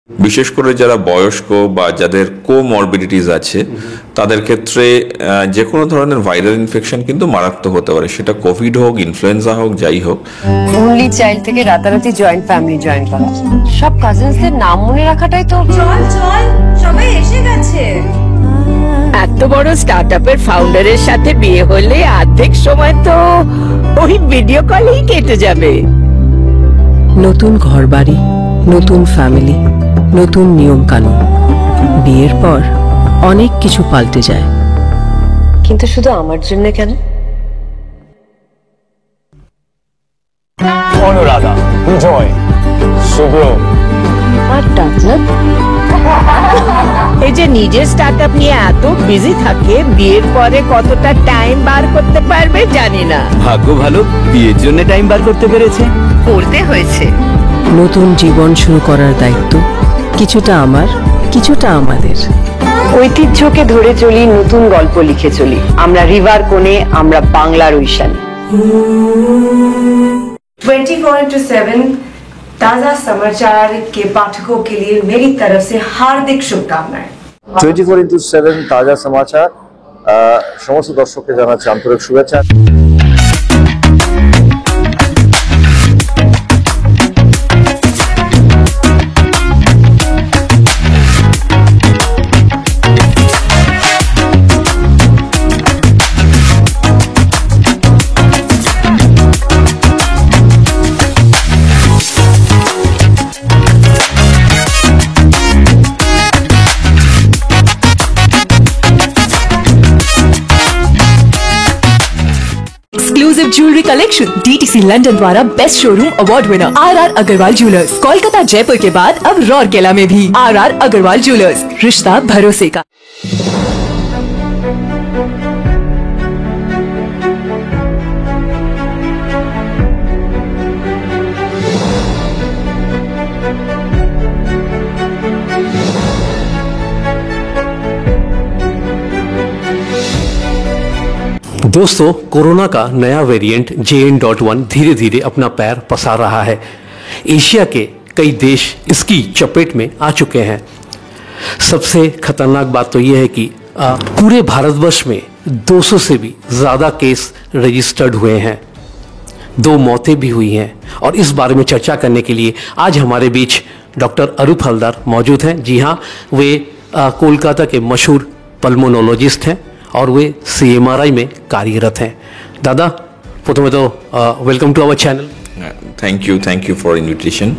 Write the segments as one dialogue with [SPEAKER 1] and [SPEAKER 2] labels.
[SPEAKER 1] বিশেষ করে যারা বয়স্ক বা যাদের কোমরবিডিটিস আছে তাদের ক্ষেত্রে যে কোনো ধরনের ভাইরাল ইনফেকশন কিন্তু মারাত্মক হতে পারে, সেটা কোভিড হোক, ইনফ্লুয়েঞ্জা হোক, যাই হোক।
[SPEAKER 2] অনলি চাইল্ড থেকে রাতারাতি জয়েন্ট ফ্যামিলি জয়েন করা, সব কাজিনসদের নাম মনে রাখাটাই তো।
[SPEAKER 3] চল চল, সবাই এসে গেছে।
[SPEAKER 4] এত বড় স্টার্টআপের ফাউন্ডারের সাথে বিয়ে হলে অর্ধেক সময় তো ওই ভিডিও কলেই কেটে যাবে।
[SPEAKER 2] নতুন ঘরবাড়ি, নতুন ফ্যামিলি, নতুন নিয়ম কানুন, বিয়ের পর অনেক কিছু পাল্টে যায়, কিন্তু শুধু আমার জন্য কেন?
[SPEAKER 5] অনুরাধা, বিজয়, শুভ্র
[SPEAKER 2] আর ডাক্তার
[SPEAKER 4] এই যে নিজের স্টার্টআপ নিয়ে এত বিজি থাকে, বিয়ের পরে কতটা টাইম বার করতে পারবে জানি না।
[SPEAKER 5] ভাগ্য ভালো, বিয়ের জন্য টাইম বার করতে পেরেছে।
[SPEAKER 4] করতে হয়েছে।
[SPEAKER 2] নতুন জীবন শুরু করার দায়িত্ব কিছুটা আমার, কিছুটা আমাদের। ঐতিহ্যকে ধরে চলি, নতুন গল্প লিখে চলি। আমরা রিভার কোণে, আমরা বাংলার ঐশানী।
[SPEAKER 3] 24/7 ताजा समाचार के पाठकों के लिए मेरी तरफ से हार्दिक शुभकामनाएं।
[SPEAKER 6] 24/7 তাজা সমাচার সমস্ত দর্শককে জানাচ্ছি আন্তরিক শুভেচ্ছা।
[SPEAKER 7] Exclusive jewellery collection DTC London द्वारा best showroom award winner RR Agarwal jewellers, Kolkata Jaipur के बाद अब रौरकेला में भी आरआर अग्रवाल ज्वेलर्स, रिश्ता भरोसे का।
[SPEAKER 8] दोस्तों, कोरोना का नया वेरिएंट JN.1 धीरे धीरे अपना पैर पसार रहा है। एशिया के कई देश इसकी चपेट में आ चुके हैं। सबसे खतरनाक बात तो यह है कि पूरे भारतवर्ष में 200 से भी ज़्यादा केस रजिस्टर्ड हुए हैं, 2 मौतें भी हुई हैं। और इस बारे में चर्चा करने के लिए आज हमारे बीच डॉक्टर अरूप हलदार मौजूद हैं। जी हाँ, वे कोलकाता के मशहूर पल्मोनोलॉजिस्ट हैं और वे CMRI में कार्यरत हैं। दादा, प्रथमे तो welcome to our channel.
[SPEAKER 1] Thank you for invitation.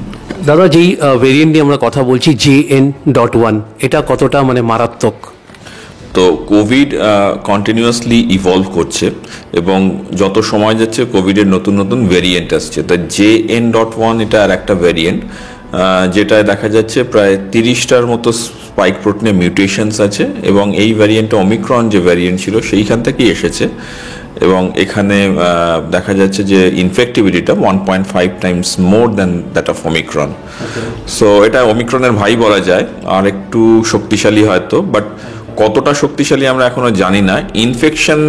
[SPEAKER 8] দাদা, যেই ভেরিয়েন্ট নিয়ে আমরা কথা বলছি JN.1, এটা কতটা মানে মারাত্মক?
[SPEAKER 1] তো কোভিড কন্টিনিউয়াসলি ইভলভ করছে এবং যত সময় যাচ্ছে কোভিডের নতুন নতুন ভেরিয়েন্ট আসছে। তো JN.1 এটা আর একটা ভেরিয়েন্ট, যেটায় দেখা যাচ্ছে প্রায় 30টার মতো স্পাইক প্রোটিনে মিউটেশনস আছে এবং এই ভ্যারিয়েন্টটা ওমিক্রন যে ভ্যারিয়েন্ট ছিল সেইখান থেকেই এসেছে এবং এখানে দেখা যাচ্ছে যে ইনফেক্টিভিটিটা 1.5 times more than that of Omicron. So এটা ওমিক্রনের ভাই বলা যায়, আর একটু শক্তিশালী হয়তো, বাট কতটা শক্তিশালী আমরা এখনো জানি না। ইনফেকশন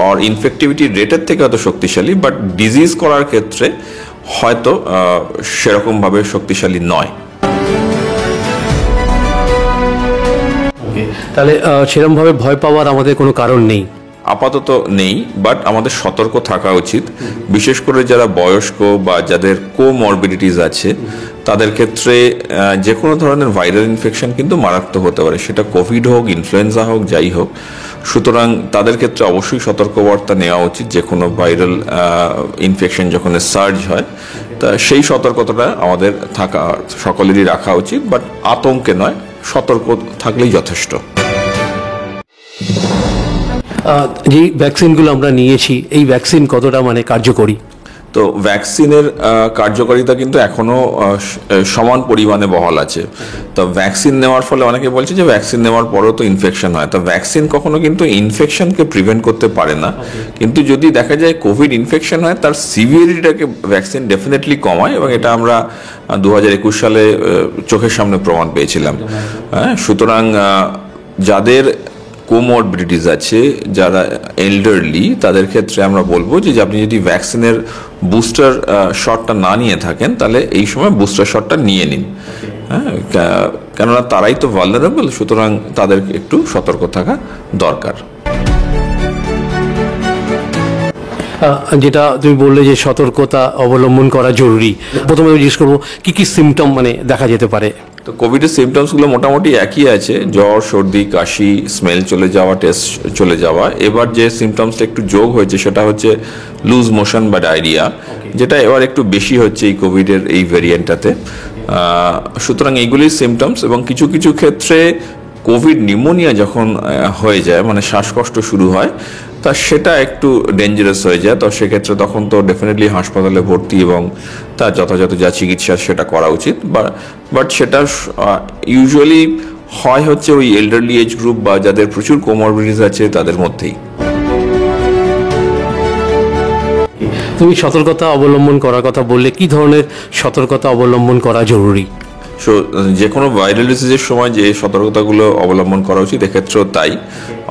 [SPEAKER 1] আর ইনফেক্টিভিটি রেটের থেকে হয়তো শক্তিশালী, বাট ডিজিজ করার ক্ষেত্রে হয়তো সেরকমভাবে শক্তিশালী নয়।
[SPEAKER 8] তাহলে সেরকমভাবে ভয় পাওয়ার আমাদের কোনো কারণ নেই?
[SPEAKER 1] আপাতত নেই, বাট আমাদের সতর্ক থাকা উচিত। বিশেষ করে যারা বয়স্ক বা যাদের কোমরবিডিটিস আছে তাদের ক্ষেত্রে যে কোনো ধরনের ভাইরাল ইনফেকশন কিন্তু মারাত্মক হতে পারে, সেটা কোভিড হোক, ইনফ্লুয়েঞ্জা হোক, যাই হোক। সুতরাং তাদের ক্ষেত্রে অবশ্যই সতর্কবার্তা নেওয়া উচিত। যে কোনো ভাইরাল ইনফেকশন যখন সার্জ হয়, তা সেই সতর্কতাটা আমাদের থাকা সকলেরই রাখা উচিত, বাট আতঙ্কে নয়, সতর্ক থাকলেই যথেষ্ট।
[SPEAKER 8] যে ভ্যাকসিনগুলো আমরা নিয়েছি, এই ভ্যাকসিন কতটা মানে কার্যকরী?
[SPEAKER 1] তো ভ্যাকসিনের কার্যকারিতা কিন্তু এখনো সমান পরিমাণে বহাল আছে। তো ভ্যাকসিন নেওয়ার ফলে অনেকে বলছে যে ভ্যাকসিন নেওয়ার পরেও তো ইনফেকশন হয়। তো ভ্যাকসিন কখনো কিন্তু ইনফেকশনকে প্রিভেন্ট করতে পারে না, কিন্তু যদি দেখা যায় কোভিড ইনফেকশন হয় তার সিভিয়ারিটিটাকে ভ্যাকসিন ডেফিনেটলি কমায় এবং এটা আমরা 2021 সালে চোখের সামনে প্রমাণ পেয়েছিলাম। হ্যাঁ, সুতরাং যাদের কোমরবিডিটিস আছে, যারা এল্ডারলি, তাদের ক্ষেত্রে আমরা বলবো যে আপনি যদি ভ্যাকসিনের বুস্টার শটটা না নিয়ে থাকেন তাহলে এই সময় বুস্টার শটটা নিয়ে নিন। হ্যাঁ, কেননা তারাই তো ভালনারেবল, সুতরাং তাদের একটু সতর্ক থাকা দরকার।
[SPEAKER 8] যেটা তুমি বললে যে সতর্কতা অবলম্বন করা জরুরি, প্রথমে আমি জিজ্ঞেস করবো কি কি সিমটম মানে দেখা যেতে পারে?
[SPEAKER 1] তো কোভিডের সিমটমসগুলো মোটামুটি একই আছে, জ্বর, সর্দি, কাশি, স্মেল চলে যাওয়া, টেস্ট চলে যাওয়া। এবার যে সিমটমসটা একটু যোগ হয়েছে সেটা হচ্ছে লুজ মোশন বা ডায়রিয়া, যেটা এবার একটু বেশি হচ্ছে এই কোভিডের এই ভ্যারিয়েন্টটাতে। সুতরাং এইগুলি সিমটমস, এবং কিছু কিছু ক্ষেত্রে কোভিড নিউমোনিয়া যখন হয়ে যায়, মানে শ্বাসকষ্ট শুরু হয়, তা সেটা একটু ডেঞ্জারাস হয়ে যায়। তো সেক্ষেত্রে তখন তো ডেফিনেটলি হাসপাতালে ভর্তি এবং তার যথাযথ যা চিকিৎসা সেটা করা উচিত। বাট সেটা ইউজুয়ালি হয় হচ্ছে ওই এল্ডারলি এজ গ্রুপ বা যাদের প্রচুর কোমরবিডিটিস আছে তাদের মধ্যেই।
[SPEAKER 8] তুমি সতর্কতা অবলম্বন করার কথা বললে, কি ধরনের সতর্কতা অবলম্বন করা জরুরি?
[SPEAKER 1] সো যে কোনো ভাইরাল ডিজিজের সময় যে সতর্কতাগুলো অবলম্বন করা উচিত এক্ষেত্রেও তাই।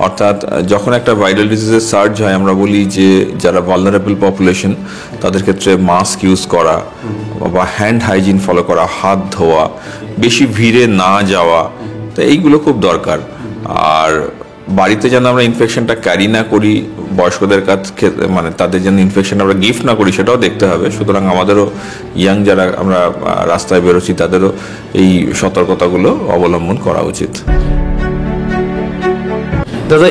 [SPEAKER 1] অর্থাৎ যখন একটা ভাইরাল ডিজিজের সার্জ হয়, আমরা বলি যে যারা ভালনারেবল পপুলেশন তাদের ক্ষেত্রে মাস্ক ইউজ করা বা হ্যান্ড হাইজিন ফলো করা, হাত ধোয়া, বেশি ভিড়ে না যাওয়া, তো এইগুলো খুব দরকার। আর বাড়িতে যেন আমরা ইনফেকশনটা ক্যারি না করি, বয়স্কদের কাছে মানে তাদের যেন ইনফেকশন আমরা গিফট না করি সেটাও দেখতে হবে। সুতরাং আমাদেরও ইয়াং যারা আমরা রাস্তায় বেরোচ্ছি তাদেরও এই সতর্কতাগুলো অবলম্বন করা উচিত।
[SPEAKER 8] দাদা,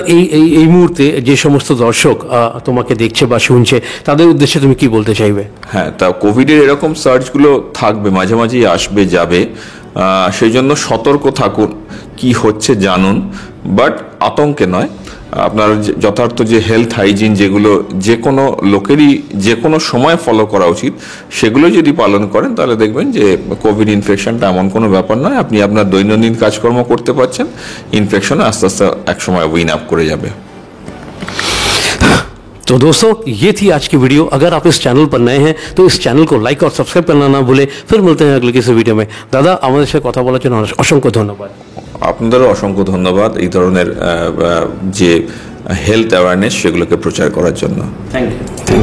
[SPEAKER 8] এই মুহূর্তে যে সমস্ত দর্শক তোমাকে দেখছে বা শুনছে তাদের উদ্দেশ্যে তুমি কি বলতে চাইবে?
[SPEAKER 1] হ্যাঁ, তা কোভিডের এরকম সার্চগুলো থাকবে, মাঝে মাঝেই আসবে যাবে, সেই জন্য সতর্ক থাকুন, কি হচ্ছে জানুন, বাট আতঙ্কে নয়। আপনার যথার্থ যে হেলথ হাইজিন যেগুলো যে কোনো লোকেরই যে কোনো সময় ফলো করা উচিত, সেগুলো যদি পালন করেন তাহলে দেখবেন যে কোভিড ইনফেকশনটা এমন কোনো ব্যাপার নয়। আপনি আপনার দৈনন্দিন কাজকর্ম করতে পারছেন, ইনফেকশন আস্তে আস্তে এক সময় উইন আপ করে যাবে।
[SPEAKER 8] तो दोस्तों, ये थी आज की वीडियो। अगर आप इस चैनल पर नए हैं तो इस चैनल को लाइक और सब्सक्राइब करना ना भूले। फिर मिलते हैं अगले किसी वीडियो में। दादा, আমাদের সাথে কথা বলার জন্য অসংখ্য ধন্যবাদ।
[SPEAKER 1] আপনাদেরও অসংখ্য ধন্যবাদ এই ধরনের যে হেলথ অ্যাওয়ারনেস সেগুলোকে প্রচার করার জন্য।
[SPEAKER 8] Thank you.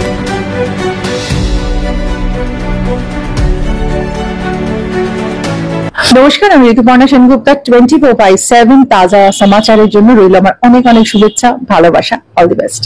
[SPEAKER 9] নমস্কার, আমি ঋতুপর্ণা সেনগুপ্তা। 24/7 তাজা সমাচারের জন্য রইল আমার অনেক অনেক শুভেচ্ছা, ভালোবাসা। All the best.